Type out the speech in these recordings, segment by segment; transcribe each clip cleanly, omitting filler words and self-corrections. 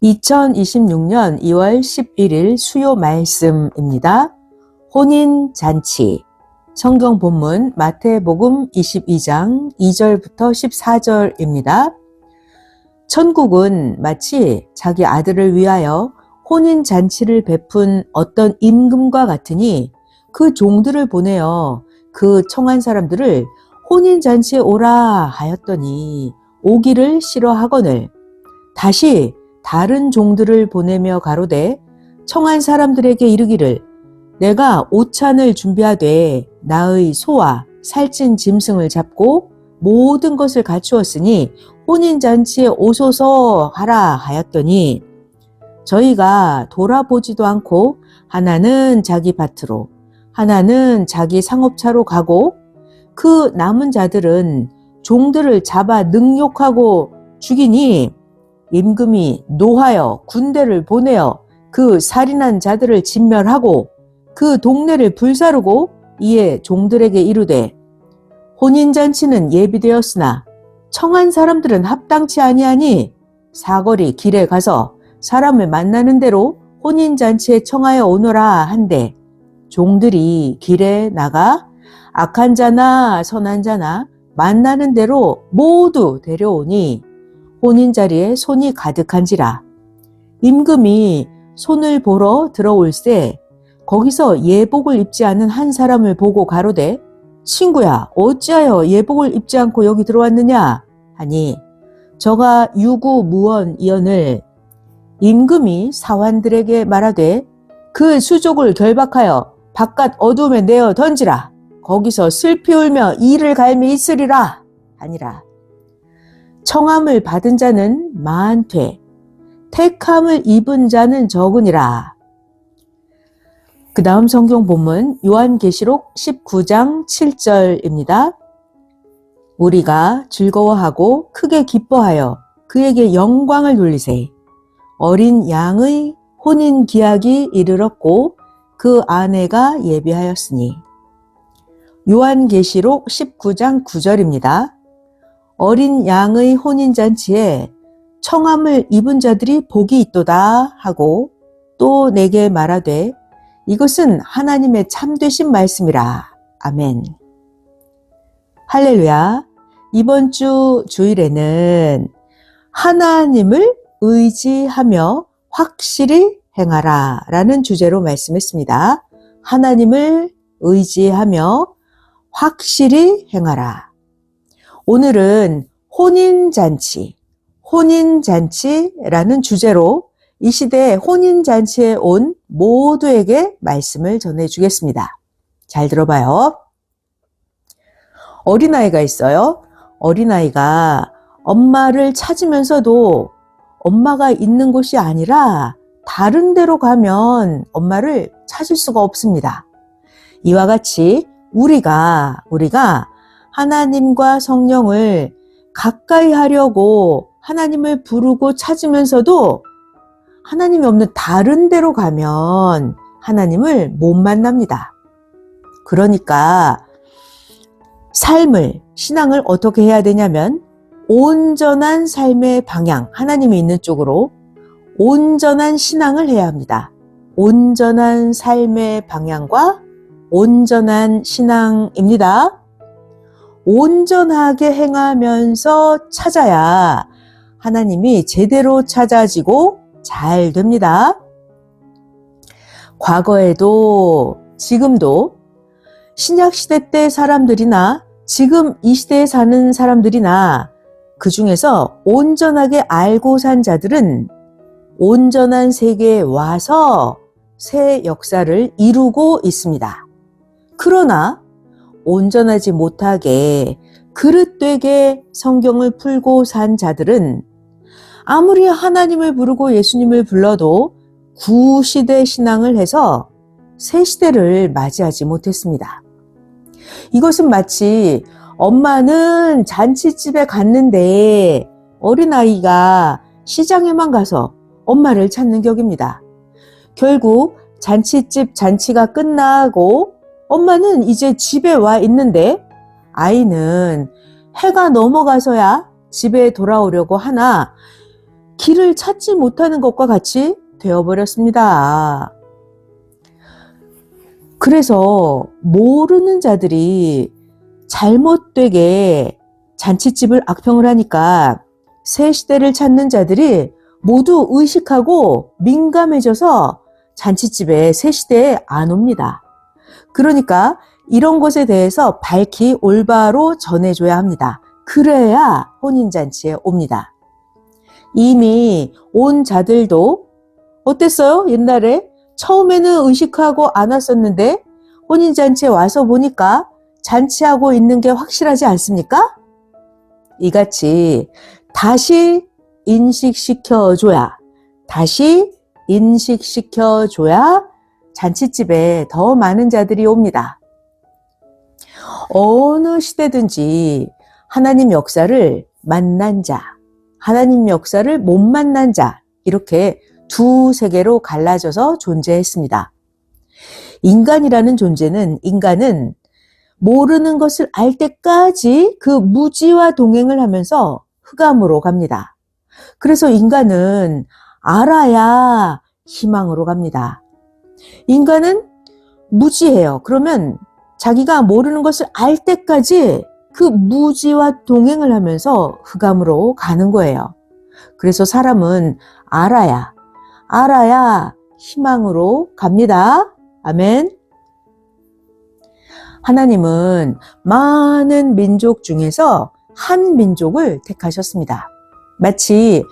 2026년 2월 11일 수요 말씀입니다. 혼인잔치. 성경 본문 마태복음 22장 2절부터 14절입니다. 천국은 마치 자기 아들을 위하여 혼인잔치를 베푼 어떤 임금과 같으니 그 종들을 보내어 그 청한 사람들을 혼인잔치에 오라 하였더니 오기를 싫어하거늘 다시 다른 종들을 보내며 가로되 청한 사람들에게 이르기를 내가 오찬을 준비하되 나의 소와 살찐 짐승을 잡고 모든 것을 갖추었으니 혼인잔치에 오소서 하라 하였더니 저희가 돌아보지도 않고 하나는 자기 밭으로 하나는 자기 상업차로 가고 그 남은 자들은 종들을 잡아 능욕하고 죽이니 임금이 노하여 군대를 보내어 그 살인한 자들을 진멸하고 그 동네를 불사르고 이에 종들에게 이르되 혼인잔치는 예비되었으나 청한 사람들은 합당치 아니하니 사거리 길에 가서 사람을 만나는 대로 혼인잔치에 청하여 오너라 한데 종들이 길에 나가 악한 자나 선한 자나 만나는 대로 모두 데려오니 혼인자리에 손이 가득한지라. 임금이 손을 보러 들어올세 거기서 예복을 입지 않은 한 사람을 보고 가로되 친구야 어찌하여 예복을 입지 않고 여기 들어왔느냐 하니 저가 유구무원이언을 임금이 사환들에게 말하되 그 수족을 결박하여 바깥 어둠에 내어 던지라. 거기서 슬피 울며 이를 갈미 있으리라 하니라. 청함을 받은 자는 많되 택함을 입은 자는 적으니라. 그 다음 성경 본문 요한계시록 19장 7절입니다. 우리가 즐거워하고 크게 기뻐하여 그에게 영광을 돌리세. 어린 양의 혼인 기약이 이르렀고 그 아내가 예비하였으니. 요한계시록 19장 9절입니다. 어린 양의 혼인잔치에 청함을 입은 자들이 복이 있도다 하고 또 내게 말하되 이것은 하나님의 참되신 말씀이라. 아멘. 할렐루야. 이번 주 주일에는 하나님을 의지하며 확실히 행하라 라는 주제로 말씀했습니다. 하나님을 의지하며 확실히 행하라. 오늘은 혼인잔치라는 주제로 이 시대에 혼인잔치에 온 모두에게 말씀을 전해주겠습니다. 잘 들어봐요. 어린아이가 있어요. 어린아이가 엄마를 찾으면서도 엄마가 있는 곳이 아니라 다른 데로 가면 엄마를 찾을 수가 없습니다. 이와 같이 우리가 하나님과 성령을 가까이 하려고 하나님을 부르고 찾으면서도 하나님이 없는 다른 데로 가면 하나님을 못 만납니다. 그러니까 신앙을 어떻게 해야 되냐면 온전한 삶의 방향, 하나님이 있는 쪽으로 온전한 신앙을 해야 합니다. 온전한 삶의 방향과 온전한 신앙입니다. 온전하게 행하면서 찾아야 하나님이 제대로 찾아지고 잘 됩니다. 과거에도 지금도 신약시대 때 사람들이나 지금 이 시대에 사는 사람들이나 그 중에서 온전하게 알고 산 자들은 온전한 세계에 와서 새 역사를 이루고 있습니다. 그러나 온전하지 못하게 그릇되게 성경을 풀고 산 자들은 아무리 하나님을 부르고 예수님을 불러도 구시대 신앙을 해서 새 시대를 맞이하지 못했습니다. 이것은 마치 엄마는 잔치집에 갔는데 어린아이가 시장에만 가서 엄마를 찾는 격입니다. 결국 잔치가 끝나고 엄마는 이제 집에 와 있는데 아이는 해가 넘어가서야 집에 돌아오려고 하나 길을 찾지 못하는 것과 같이 되어버렸습니다. 그래서 모르는 자들이 잘못되게 잔칫집을 악평을 하니까 새 시대를 찾는 자들이 모두 의식하고 민감해져서 잔칫집에 새 시대에 안 옵니다. 그러니까 이런 것에 대해서 밝히 올바로 전해줘야 합니다. 그래야 혼인잔치에 옵니다. 이미 온 자들도 어땠어요? 옛날에 처음에는 의식하고 안 왔었는데 혼인잔치에 와서 보니까 잔치하고 있는 게 확실하지 않습니까? 이같이 다시 인식시켜줘야 잔칫집에 더 많은 자들이 옵니다. 어느 시대든지 하나님 역사를 만난 자, 하나님 역사를 못 만난 자, 이렇게 두 세계로 갈라져서 존재했습니다. 인간은 모르는 것을 알 때까지 그 무지와 동행을 하면서 흑암으로 갑니다. 그래서 인간은 알아야 희망으로 갑니다. 인간은 무지해요. 그러면 자기가 모르는 것을 알 때까지 그 무지와 동행을 하면서 흑암으로 가는 거예요. 그래서 사람은 알아야 희망으로 갑니다. 아멘. 하나님은 많은 민족 중에서 한 민족을 택하셨습니다. 마치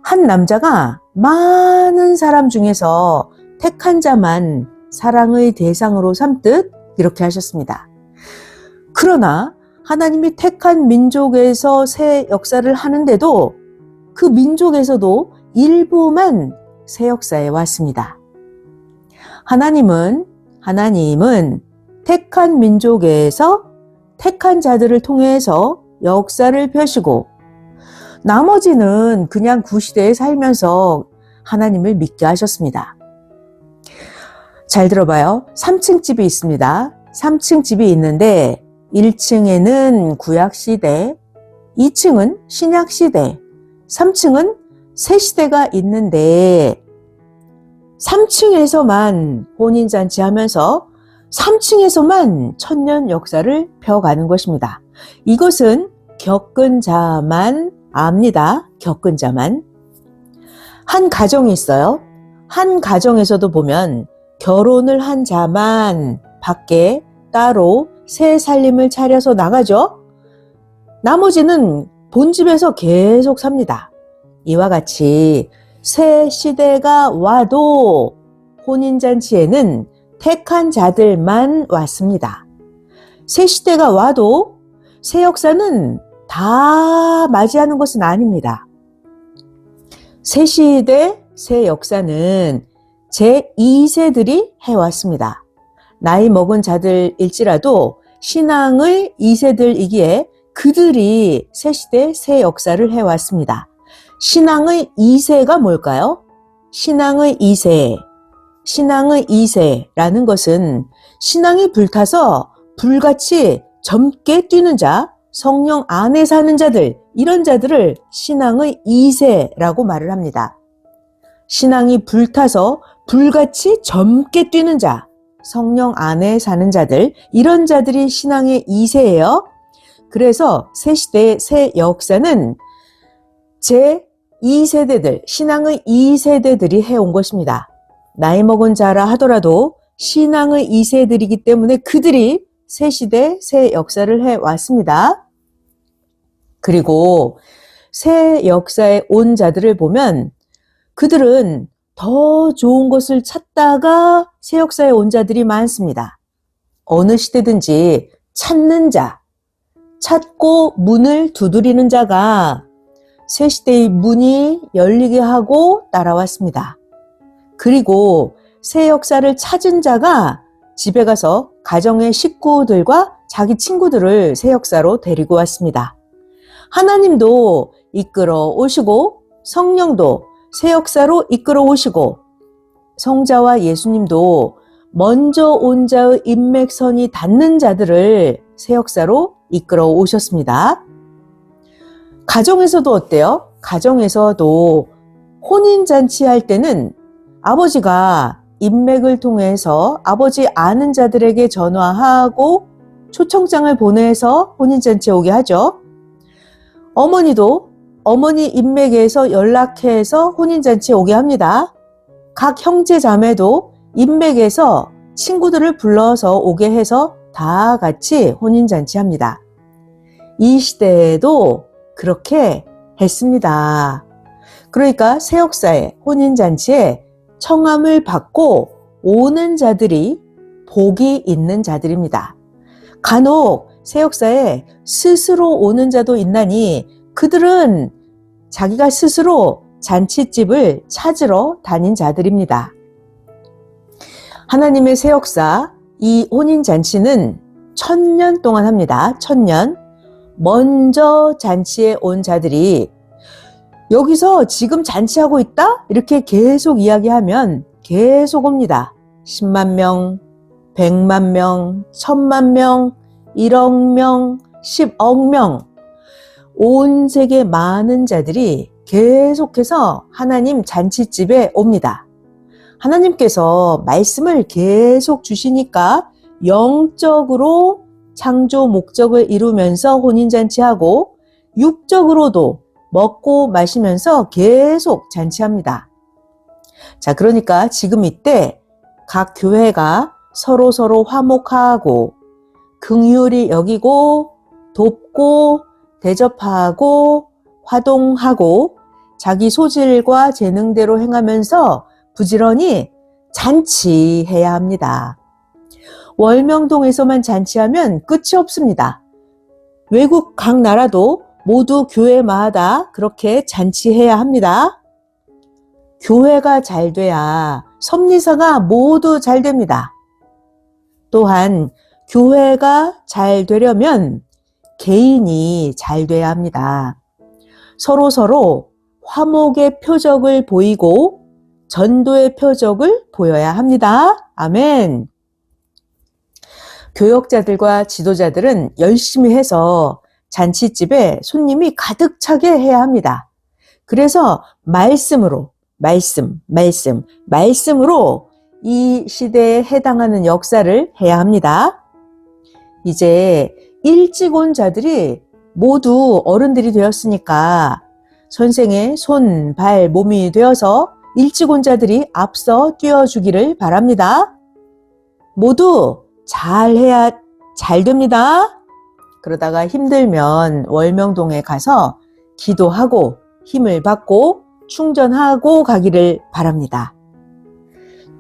한 남자가 많은 사람 중에서 택한 자만 사랑의 대상으로 삼듯 이렇게 하셨습니다. 그러나 하나님이 택한 민족에서 새 역사를 하는데도 그 민족에서도 일부만 새 역사에 왔습니다. 하나님은 택한 민족에서 택한 자들을 통해서 역사를 펴시고 나머지는 그냥 구시대에 살면서 하나님을 믿게 하셨습니다. 잘 들어봐요. 3층 집이 있습니다. 3층 집이 있는데 1층에는 구약시대, 2층은 신약시대, 3층은 새시대가 있는데 3층에서만 혼인잔치 하면서 3층에서만 천년 역사를 펴가는 것입니다. 이것은 겪은 자만 압니다. 겪은 자만. 한 가정이 있어요. 한 가정에서도 보면 결혼을 한 자만 밖에 따로 새 살림을 차려서 나가죠. 나머지는 본집에서 계속 삽니다. 이와 같이 새 시대가 와도 혼인잔치에는 택한 자들만 왔습니다. 새 시대가 와도 새 역사는 다 맞이하는 것은 아닙니다. 새 시대, 새 역사는 제2세들이 해왔습니다. 나이 먹은 자들일지라도 신앙의 2세들이기에 그들이 새 시대, 새 역사를 해왔습니다. 신앙의 2세가 뭘까요? 신앙의 2세라는 것은 신앙이 불타서 불같이 젊게 뛰는 자, 성령 안에 사는 자들, 이런 자들을 신앙의 2세라고 말을 합니다. 신앙이 불타서 불같이 젊게 뛰는 자, 성령 안에 사는 자들, 이런 자들이 신앙의 2세예요. 그래서 새 시대의 새 역사는 제2세대들, 신앙의 2세대들이 해온 것입니다. 나이 먹은 자라 하더라도 신앙의 2세들이기 때문에 그들이 새 시대, 새 역사를 해왔습니다. 그리고 새 역사에 온 자들을 보면 그들은 더 좋은 것을 찾다가 새 역사에 온 자들이 많습니다. 어느 시대든지 찾는 자, 찾고 문을 두드리는 자가 새 시대의 문이 열리게 하고 따라왔습니다. 그리고 새 역사를 찾은 자가 집에 가서 가정의 식구들과 자기 친구들을 새 역사로 데리고 왔습니다. 하나님도 이끌어 오시고 성령도 새 역사로 이끌어 오시고 성자와 예수님도 먼저 온 자의 인맥선이 닿는 자들을 새 역사로 이끌어 오셨습니다. 가정에서도 어때요? 가정에서도 혼인잔치 할 때는 아버지가 인맥을 통해서 아버지 아는 자들에게 전화하고 초청장을 보내서 혼인잔치에 오게 하죠. 어머니도 어머니 인맥에서 연락해서 혼인잔치에 오게 합니다. 각 형제 자매도 인맥에서 친구들을 불러서 오게 해서 다 같이 혼인잔치 합니다. 이 시대에도 그렇게 했습니다. 그러니까 새역사의 혼인잔치에 청함을 받고 오는 자들이 복이 있는 자들입니다. 간혹 새역사에 스스로 오는 자도 있나니 그들은 자기가 스스로 잔치집을 찾으러 다닌 자들입니다. 하나님의 새역사, 이 혼인잔치는 1000년 동안 합니다. 1000년. 먼저 잔치에 온 자들이 여기서 지금 잔치하고 있다? 이렇게 계속 이야기하면 계속 옵니다. 10만 명, 100만 명, 1000만 명, 1억 명, 10억 명. 온 세계 많은 자들이 계속해서 하나님 잔치집에 옵니다. 하나님께서 말씀을 계속 주시니까 영적으로 창조 목적을 이루면서 혼인잔치하고 육적으로도 먹고 마시면서 계속 잔치합니다. 자, 그러니까 지금 이때 각 교회가 서로 화목하고 긍휼히 여기고 돕고 대접하고 화동하고 자기 소질과 재능대로 행하면서 부지런히 잔치해야 합니다. 월명동에서만 잔치하면 끝이 없습니다. 외국 각 나라도 모두 교회마다 그렇게 잔치해야 합니다. 교회가 잘 돼야 섭리사가 모두 잘 됩니다. 또한 교회가 잘 되려면 개인이 잘 돼야 합니다. 서로 화목의 표적을 보이고 전도의 표적을 보여야 합니다. 아멘. 교역자들과 지도자들은 열심히 해서 잔치집에 손님이 가득 차게 해야 합니다. 그래서 말씀으로 이 시대에 해당하는 역사를 해야 합니다. 이제 일찍 온 자들이 모두 어른들이 되었으니까 선생의 손, 발, 몸이 되어서 일찍 온 자들이 앞서 뛰어주기를 바랍니다. 모두 잘해야 잘 됩니다. 그러다가 힘들면 월명동에 가서 기도하고 힘을 받고 충전하고 가기를 바랍니다.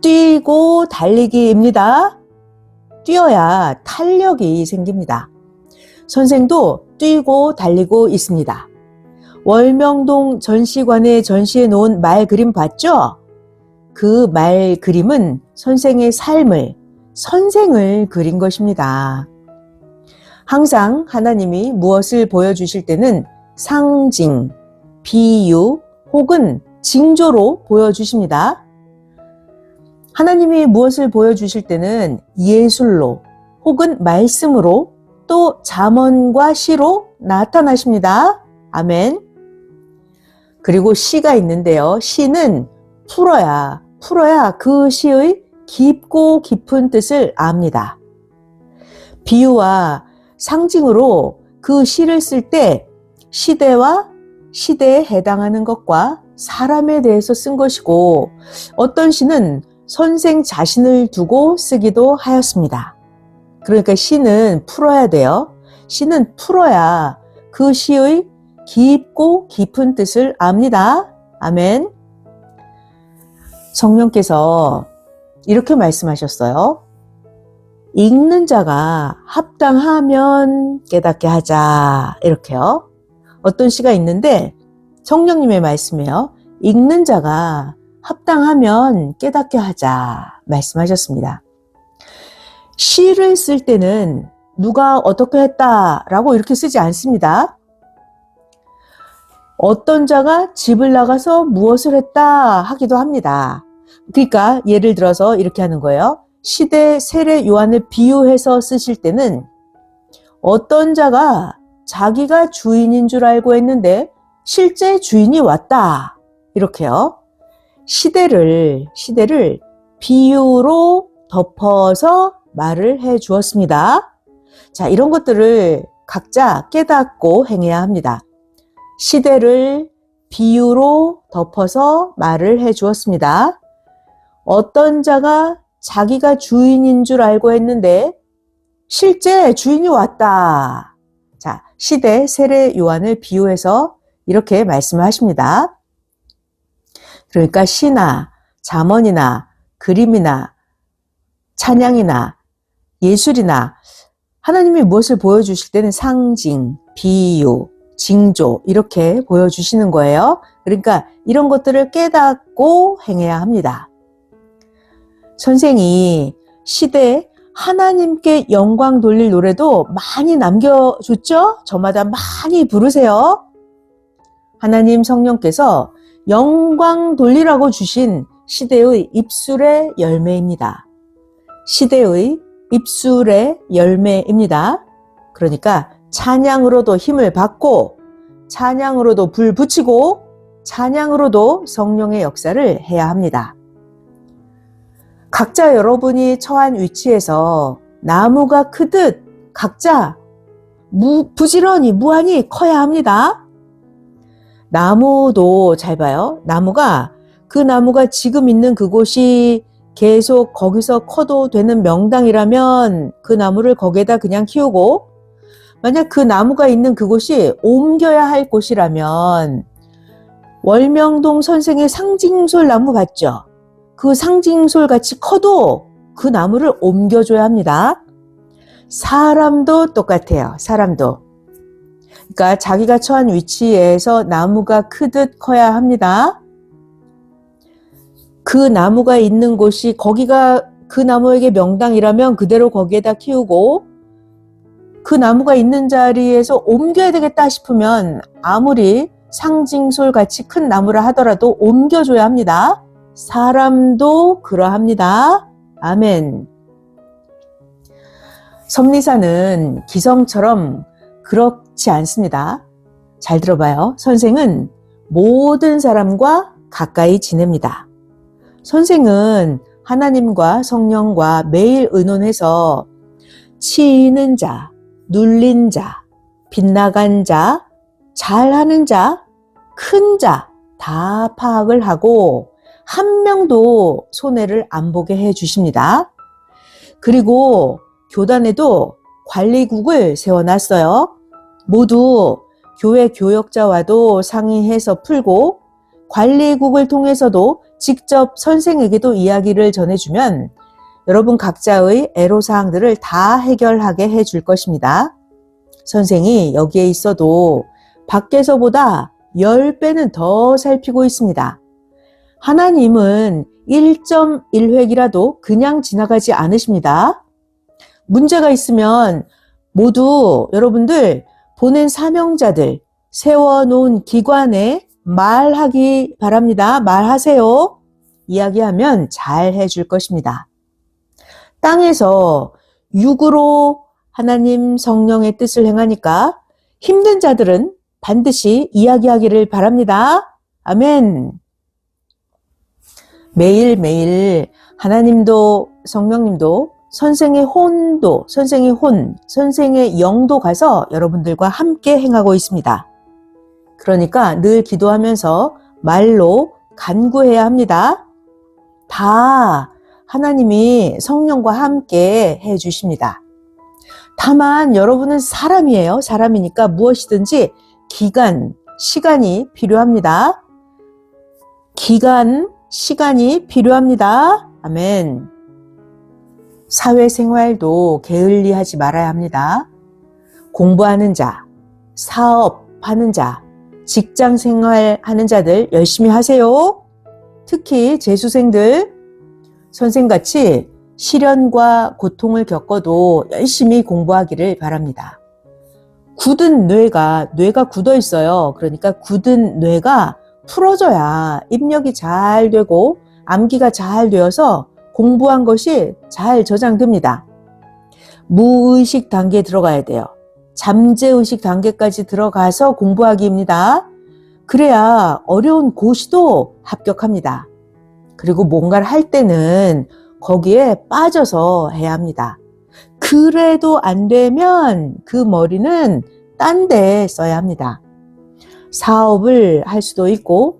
뛰고 달리기입니다. 뛰어야 탄력이 생깁니다. 선생도 뛰고 달리고 있습니다. 월명동 전시관에 전시해 놓은 말 그림 봤죠? 그 말 그림은 선생의 삶을, 선생을 그린 것입니다. 항상 하나님이 무엇을 보여주실 때는 상징, 비유 혹은 징조로 보여주십니다. 하나님이 무엇을 보여주실 때는 예술로 혹은 말씀으로 또 잠언과 시로 나타나십니다. 아멘. 그리고 시가 있는데요. 시는 풀어야 그 시의 깊고 깊은 뜻을 압니다. 비유와 상징으로 그 시를 쓸 때 시대와 시대에 해당하는 것과 사람에 대해서 쓴 것이고 어떤 시는 선생 자신을 두고 쓰기도 하였습니다. 그러니까 시는 풀어야 돼요. 시는 풀어야 그 시의 깊고 깊은 뜻을 압니다. 아멘. 성령께서 이렇게 말씀하셨어요. 읽는 자가 합당하면 깨닫게 하자. 이렇게요. 어떤 시가 있는데 성령님의 말씀이에요. 읽는 자가 합당하면 깨닫게 하자. 말씀하셨습니다. 시를 쓸 때는 누가 어떻게 했다라고 이렇게 쓰지 않습니다. 어떤 자가 집을 나가서 무엇을 했다 하기도 합니다. 그러니까 예를 들어서 이렇게 하는 거예요. 시대 세례 요한을 비유해서 쓰실 때는 어떤 자가 자기가 주인인 줄 알고 했는데 실제 주인이 왔다. 이렇게요. 시대를 비유로 덮어서 말을 해 주었습니다. 자, 이런 것들을 각자 깨닫고 행해야 합니다. 시대를 비유로 덮어서 말을 해 주었습니다. 어떤 자가 자기가 주인인 줄 알고 했는데 실제 주인이 왔다. 자, 시대 세례 요한을 비유해서 이렇게 말씀을 하십니다. 그러니까 시나 잠언이나 그림이나 찬양이나 예술이나 하나님이 무엇을 보여주실 때는 상징, 비유, 징조 이렇게 보여주시는 거예요. 그러니까 이런 것들을 깨닫고 행해야 합니다. 선생이 시대에 하나님께 영광 돌릴 노래도 많이 남겨줬죠? 저마다 많이 부르세요. 하나님 성령께서 영광 돌리라고 주신 시대의 입술의 열매입니다. 시대의 입술의 열매입니다. 그러니까 찬양으로도 힘을 받고 찬양으로도 불 붙이고 찬양으로도 성령의 역사를 해야 합니다. 각자 여러분이 처한 위치에서 나무가 크듯 각자 부지런히 무한히 커야 합니다. 나무도 잘 봐요. 그 나무가 지금 있는 그곳이 계속 거기서 커도 되는 명당이라면 그 나무를 거기에다 그냥 키우고, 만약 그 나무가 있는 그곳이 옮겨야 할 곳이라면 월명동 선생의 상징솔 나무 같죠? 그 상징솔 같이 커도 그 나무를 옮겨줘야 합니다. 사람도 똑같아요. 사람도. 그러니까 자기가 처한 위치에서 나무가 크듯 커야 합니다. 그 나무가 있는 곳이 거기가 그 나무에게 명당이라면 그대로 거기에다 키우고, 그 나무가 있는 자리에서 옮겨야 되겠다 싶으면 아무리 상징솔 같이 큰 나무라 하더라도 옮겨줘야 합니다. 사람도 그러합니다. 아멘. 섭리사는 기성처럼 그렇지 않습니다. 잘 들어봐요. 선생은 모든 사람과 가까이 지냅니다. 선생은 하나님과 성령과 매일 의논해서 치이는 자, 눌린 자, 빗나간 자, 잘하는 자, 큰 자 다 파악을 하고 한 명도 손해를 안 보게 해 주십니다. 그리고 교단에도 관리국을 세워놨어요. 모두 교회 교역자와도 상의해서 풀고 관리국을 통해서도 직접 선생에게도 이야기를 전해주면 여러분 각자의 애로사항들을 다 해결하게 해줄 것입니다. 선생이 여기에 있어도 밖에서보다 10배는 더 살피고 있습니다. 하나님은 1.1획이라도 그냥 지나가지 않으십니다. 문제가 있으면 모두 여러분들 보낸 사명자들, 세워놓은 기관에 말하기 바랍니다. 말하세요. 이야기하면 잘 해줄 것입니다. 땅에서 육으로 하나님 성령의 뜻을 행하니까 힘든 자들은 반드시 이야기하기를 바랍니다. 아멘. 매일매일 하나님도 성령님도 선생의 혼도, 선생의 영도 가서 여러분들과 함께 행하고 있습니다. 그러니까 늘 기도하면서 말로 간구해야 합니다. 다 하나님이 성령과 함께 해 주십니다. 다만 여러분은 사람이에요. 사람이니까 무엇이든지 기간, 시간이 필요합니다. 기간, 시간이 필요합니다. 아멘. 사회생활도 게을리하지 말아야 합니다. 공부하는 자, 사업하는 자, 직장생활 하는 자들 열심히 하세요. 특히 재수생들, 선생같이 시련과 고통을 겪어도 열심히 공부하기를 바랍니다. 굳은 뇌가 굳어 있어요. 그러니까 굳은 뇌가 풀어져야 입력이 잘 되고 암기가 잘 되어서 공부한 것이 잘 저장됩니다. 무의식 단계에 들어가야 돼요. 잠재의식 단계까지 들어가서 공부하기입니다. 그래야 어려운 고시도 합격합니다. 그리고 뭔가를 할 때는 거기에 빠져서 해야 합니다. 그래도 안 되면 그 머리는 딴 데 써야 합니다. 사업을 할 수도 있고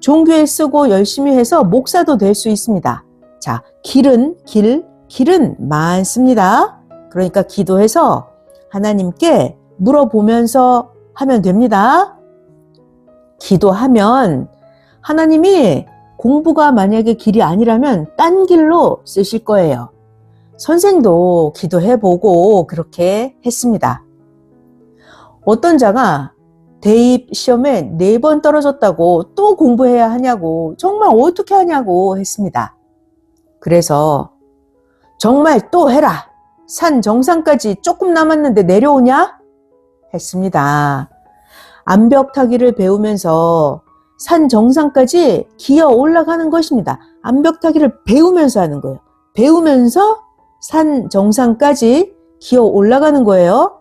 종교에 쓰고 열심히 해서 목사도 될 수 있습니다. 자, 길은 많습니다. 그러니까 기도해서 하나님께 물어보면서 하면 됩니다. 기도하면 하나님이 공부가 만약에 길이 아니라면 딴 길로 쓰실 거예요. 선생도 기도해보고 그렇게 했습니다. 어떤 자가 대입 시험에 4번 떨어졌다고 또 공부해야 하냐고, 정말 어떻게 하냐고 했습니다. 그래서 정말 또 해라. 산 정상까지 조금 남았는데 내려오냐? 했습니다. 암벽 타기를 배우면서 산 정상까지 기어 올라가는 것입니다. 암벽 타기를 배우면서 하는 거예요. 배우면서 산 정상까지 기어 올라가는 거예요.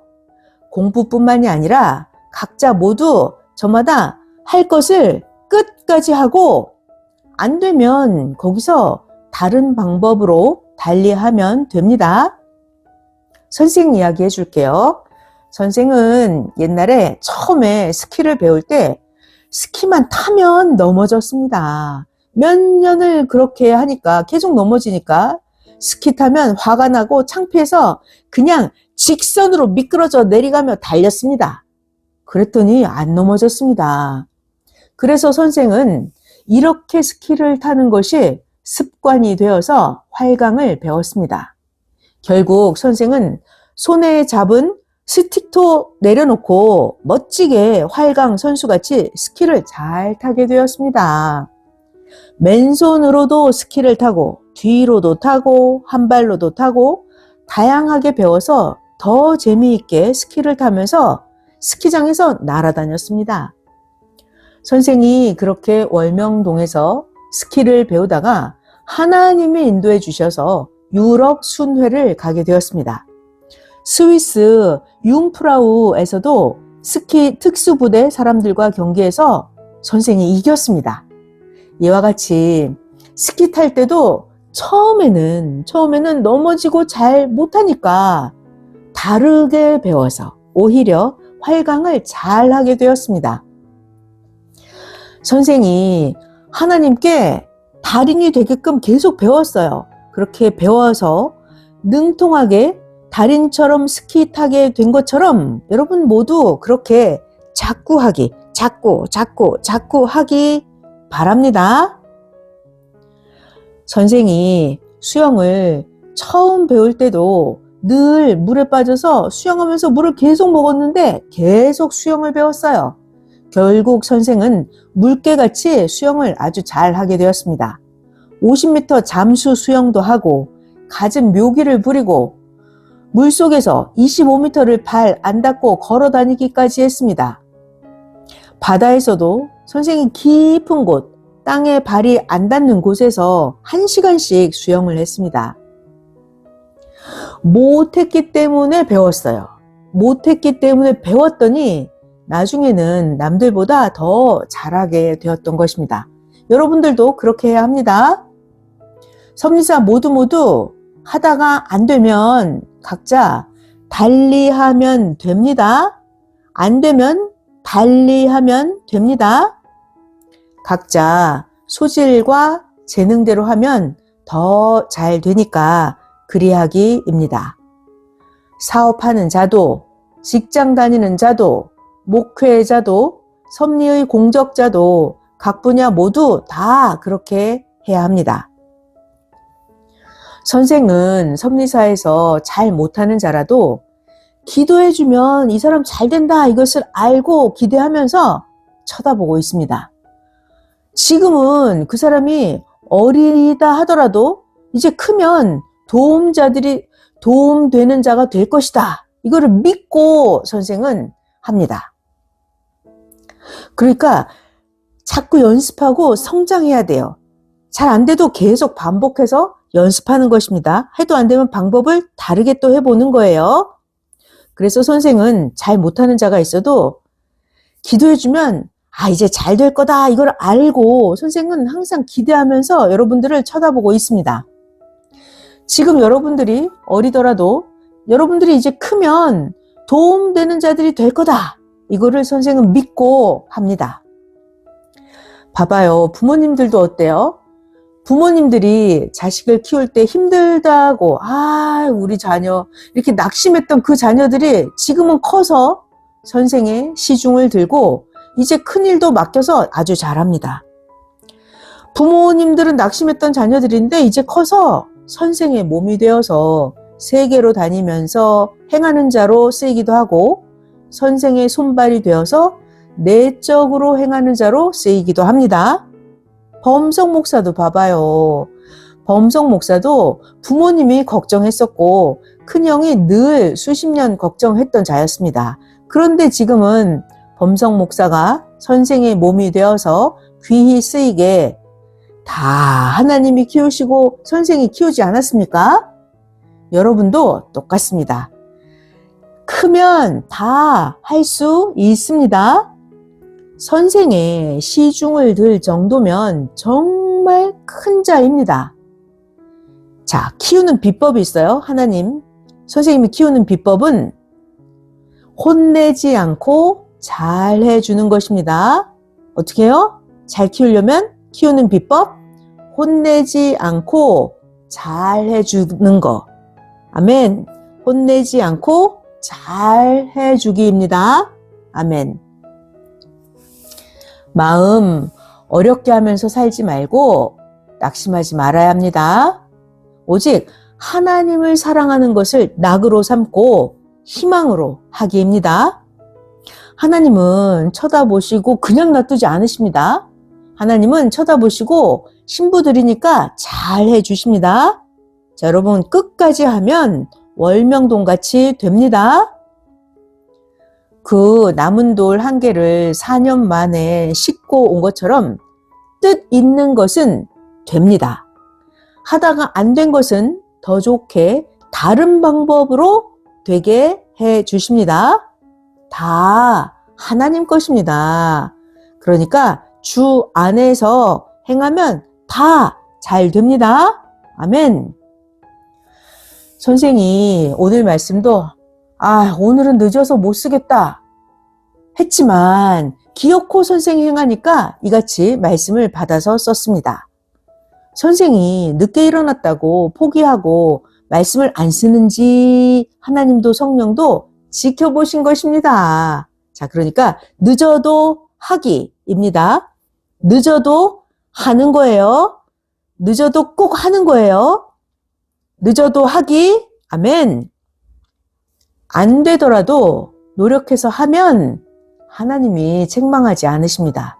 공부뿐만이 아니라 각자 모두 저마다 할 것을 끝까지 하고 안 되면 거기서 다른 방법으로 달리하면 됩니다. 선생 이야기 해줄게요. 선생은 옛날에 처음에 스키를 배울 때 스키만 타면 넘어졌습니다. 몇 년을 그렇게 하니까 계속 넘어지니까 스키 타면 화가 나고 창피해서 그냥 직선으로 미끄러져 내려가며 달렸습니다. 그랬더니 안 넘어졌습니다. 그래서 선생은 이렇게 스키를 타는 것이 습관이 되어서 활강을 배웠습니다. 결국 선생은 손에 잡은 스틱도 내려놓고 멋지게 활강 선수같이 스키를 잘 타게 되었습니다. 맨손으로도 스키를 타고 뒤로도 타고 한 발로도 타고 다양하게 배워서 더 재미있게 스키를 타면서 스키장에서 날아다녔습니다. 선생이 그렇게 월명동에서 스키를 배우다가 하나님이 인도해 주셔서 유럽 순회를 가게 되었습니다. 스위스 융프라우에서도 스키 특수부대 사람들과 경기해서 선생이 이겼습니다. 이와 같이 스키 탈 때도 처음에는 넘어지고 잘 못하니까 다르게 배워서 오히려 활강을 잘 하게 되었습니다. 선생이 하나님께 달인이 되게끔 계속 배웠어요. 그렇게 배워서 능통하게 달인처럼 스키 타게 된 것처럼 여러분 모두 그렇게 자꾸 하기 바랍니다. 선생이 수영을 처음 배울 때도 늘 물에 빠져서 수영하면서 물을 계속 먹었는데 계속 수영을 배웠어요. 결국 선생은 물개같이 수영을 아주 잘 하게 되었습니다. 50m 잠수 수영도 하고 갖은 묘기를 부리고 물속에서 25m를 발 안 닿고 걸어 다니기까지 했습니다. 바다에서도 선생이 깊은 곳, 땅에 발이 안 닿는 곳에서 1시간씩 수영을 했습니다. 못했기 때문에 배웠어요. 못했기 때문에 배웠더니 나중에는 남들보다 더 잘하게 되었던 것입니다. 여러분들도 그렇게 해야 합니다. 섭리사 모두 하다가 안 되면 각자 달리하면 됩니다. 안 되면 달리하면 됩니다. 각자 소질과 재능대로 하면 더 잘 되니까 그리하기입니다. 사업하는 자도, 직장 다니는 자도, 목회자도, 섭리의 공적자도 각 분야 모두 다 그렇게 해야 합니다. 선생은 섭리사에서 잘 못하는 자라도 기도해주면 이 사람 잘 된다 이것을 알고 기대하면서 쳐다보고 있습니다. 지금은 그 사람이 어리다 하더라도 이제 크면 도움되는 자가 될 것이다. 이거를 믿고 선생은 합니다. 그러니까 자꾸 연습하고 성장해야 돼요. 잘 안 돼도 계속 반복해서 연습하는 것입니다. 해도 안 되면 방법을 다르게 또 해보는 거예요. 그래서 선생은 잘 못하는 자가 있어도 기도해주면 이제 잘 될 거다. 이걸 알고 선생은 항상 기대하면서 여러분들을 쳐다보고 있습니다. 지금 여러분들이 어리더라도 여러분들이 이제 크면 도움되는 자들이 될 거다. 이거를 선생은 믿고 합니다. 봐봐요. 부모님들도 어때요? 부모님들이 자식을 키울 때 힘들다고 우리 자녀 이렇게 낙심했던 그 자녀들이 지금은 커서 선생의 시중을 들고 이제 큰일도 맡겨서 아주 잘합니다. 부모님들은 낙심했던 자녀들인데 이제 커서 선생의 몸이 되어서 세계로 다니면서 행하는 자로 쓰이기도 하고 선생의 손발이 되어서 내적으로 행하는 자로 쓰이기도 합니다. 범석 목사도 봐봐요. 범석 목사도 부모님이 걱정했었고 큰형이 늘 수십 년 걱정했던 자였습니다. 그런데 지금은 범석 목사가 선생의 몸이 되어서 귀히 쓰이게 다 하나님이 키우시고 선생이 키우지 않았습니까? 여러분도 똑같습니다. 크면 다 할 수 있습니다. 선생의 시중을 들 정도면 정말 큰 자입니다. 자, 키우는 비법이 있어요. 하나님, 선생님이 키우는 비법은 혼내지 않고 잘 해주는 것입니다. 어떻게 해요? 잘 키우려면 키우는 비법, 혼내지 않고 잘 해주는 거. 아멘. 혼내지 않고 잘 해주기입니다. 아멘. 마음 어렵게 하면서 살지 말고 낙심하지 말아야 합니다. 오직 하나님을 사랑하는 것을 낙으로 삼고 희망으로 하기입니다. 하나님은 쳐다보시고 그냥 놔두지 않으십니다. 하나님은 쳐다보시고 신부들이니까 잘 해주십니다. 자, 여러분 끝까지 하면 월명동같이 됩니다. 그 남은 돌 한 개를 4년 만에 싣고 온 것처럼 뜻 있는 것은 됩니다. 하다가 안 된 것은 더 좋게 다른 방법으로 되게 해 주십니다. 다 하나님 것입니다. 그러니까 주 안에서 행하면 다 잘 됩니다. 아멘. 선생이 오늘 말씀도 오늘은 늦어서 못 쓰겠다 했지만 기어코 선생이 행하니까 이같이 말씀을 받아서 썼습니다. 선생이 늦게 일어났다고 포기하고 말씀을 안 쓰는지 하나님도 성령도 지켜보신 것입니다. 자, 그러니까 늦어도 하기입니다. 늦어도 하는 거예요. 늦어도 꼭 하는 거예요. 늦어도 하기. 아멘. 안 되더라도 노력해서 하면 하나님이 책망하지 않으십니다.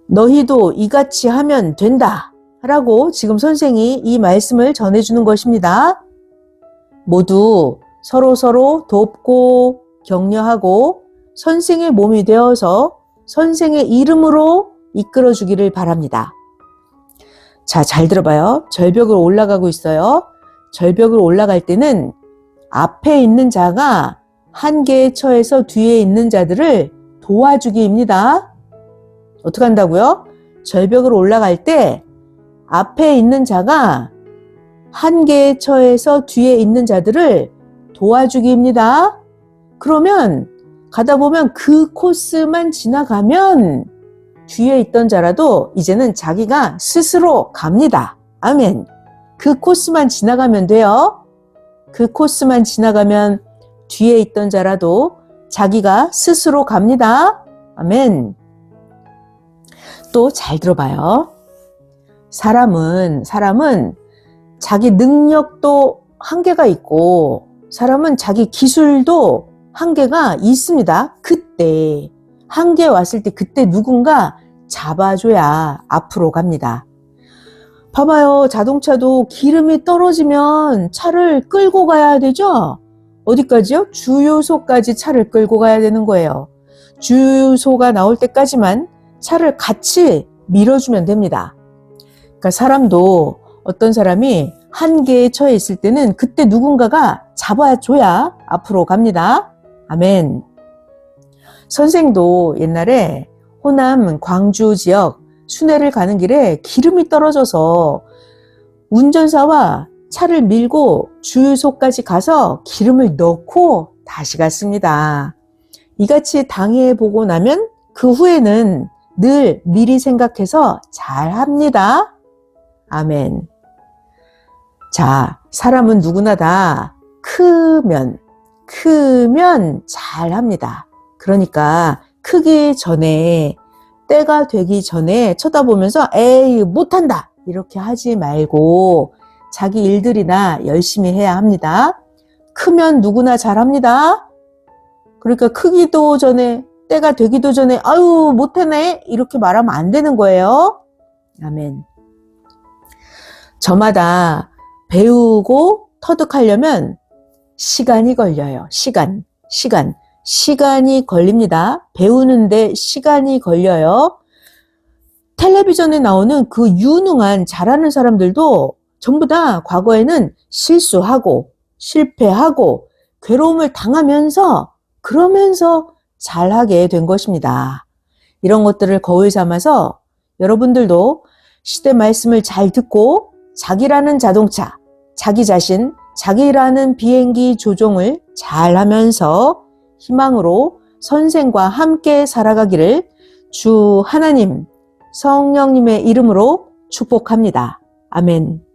너희도 이같이 하면 된다 라고 지금 선생이 이 말씀을 전해주는 것입니다. 모두 서로 돕고 격려하고 선생의 몸이 되어서 선생의 이름으로 이끌어주기를 바랍니다. 자, 잘 들어봐요. 절벽을 올라가고 있어요. 절벽을 올라갈 때는 앞에 있는 자가 한계에 처해서 뒤에 있는 자들을 도와주기입니다. 어떻게 한다고요? 절벽을 올라갈 때 앞에 있는 자가 한계에 처해서 뒤에 있는 자들을 도와주기입니다. 그러면 가다 보면 그 코스만 지나가면 뒤에 있던 자라도 이제는 자기가 스스로 갑니다. 아멘. 그 코스만 지나가면 돼요. 그 코스만 지나가면 뒤에 있던 자라도 자기가 스스로 갑니다. 아멘. 또 잘 들어봐요. 사람은 자기 능력도 한계가 있고 사람은 자기 기술도 한계가 있습니다. 그때 한계 왔을 때 그때 누군가 잡아줘야 앞으로 갑니다. 봐봐요. 자동차도 기름이 떨어지면 차를 끌고 가야 되죠? 어디까지요? 주유소까지 차를 끌고 가야 되는 거예요. 주유소가 나올 때까지만 차를 같이 밀어주면 됩니다. 그러니까 사람도 어떤 사람이 한계에 처해 있을 때는 그때 누군가가 잡아줘야 앞으로 갑니다. 아멘. 선생도 옛날에 호남 광주 지역 순회를 가는 길에 기름이 떨어져서 운전사와 차를 밀고 주유소까지 가서 기름을 넣고 다시 갔습니다. 이같이 당해보고 나면 그 후에는 늘 미리 생각해서 잘 합니다. 아멘. 자, 사람은 누구나 다 크면 잘 합니다. 그러니까 크기 전에, 때가 되기 전에 쳐다보면서 에이 못한다 이렇게 하지 말고 자기 일들이나 열심히 해야 합니다. 크면 누구나 잘합니다. 그러니까 크기도 전에, 때가 되기도 전에 아유 못하네 이렇게 말하면 안 되는 거예요. 아멘. 저마다 배우고 터득하려면 시간이 걸려요. 시간이 걸립니다. 배우는데 시간이 걸려요. 텔레비전에 나오는 그 유능한 잘하는 사람들도 전부 다 과거에는 실수하고 실패하고 괴로움을 당하면서 그러면서 잘하게 된 것입니다. 이런 것들을 거울 삼아서 여러분들도 시대 말씀을 잘 듣고 자기라는 자동차, 자기 자신, 자기라는 비행기 조종을 잘 하면서 희망으로 선생과 함께 살아가기를 주 하나님, 성령님의 이름으로 축복합니다. 아멘.